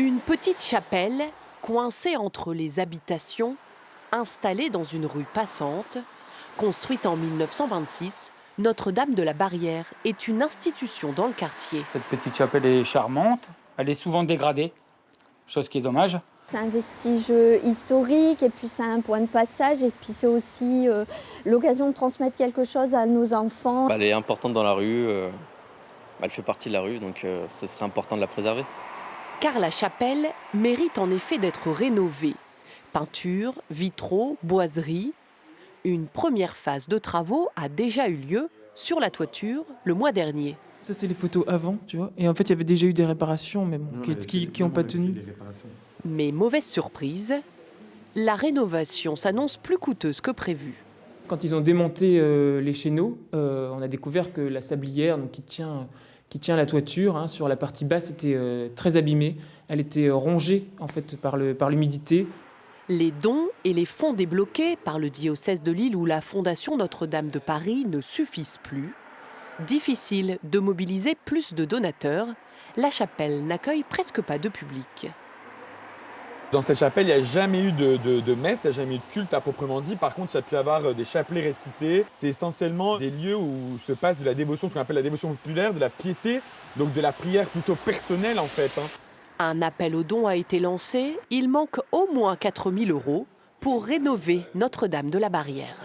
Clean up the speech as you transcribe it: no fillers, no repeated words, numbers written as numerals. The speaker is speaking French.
Une petite chapelle coincée entre les habitations, installée dans une rue passante, construite en 1926, Notre-Dame de la Barrière est une institution dans le quartier. Cette petite chapelle est charmante, elle est souvent dégradée, chose qui est dommage. C'est un vestige historique et puis c'est un point de passage et puis c'est aussi l'occasion de transmettre quelque chose à nos enfants. Elle est importante dans la rue, elle fait partie de la rue, donc ce serait important de la préserver. Car la chapelle mérite en effet d'être rénovée. Peinture, vitraux, boiseries. Une première phase de travaux a déjà eu lieu sur la toiture le mois dernier. Ça, c'est les photos avant, tu vois. Et en fait, il y avait déjà eu des réparations, mais bon, qui n'ont pas tenu. Mais mauvaise surprise, la rénovation s'annonce plus coûteuse que prévu. Quand ils ont démonté les chéneaux, on a découvert que la sablière, donc, qui tient la toiture, hein, sur la partie basse, était très abîmée. Elle était rongée en fait, par l'humidité. Les dons et les fonds débloqués par le diocèse de Lille ou la Fondation Notre-Dame de Paris ne suffisent plus. Difficile de mobiliser plus de donateurs. La chapelle n'accueille presque pas de public. Dans cette chapelle, il n'y a jamais eu de messe, il n'y a jamais eu de culte à proprement dit. Par contre, il y a pu y avoir des chapelets récités. C'est essentiellement des lieux où se passe de la dévotion, ce qu'on appelle la dévotion populaire, de la piété, donc de la prière plutôt personnelle en fait. Un appel aux dons a été lancé. Il manque au moins 4 000 € pour rénover Notre-Dame de la Barrière.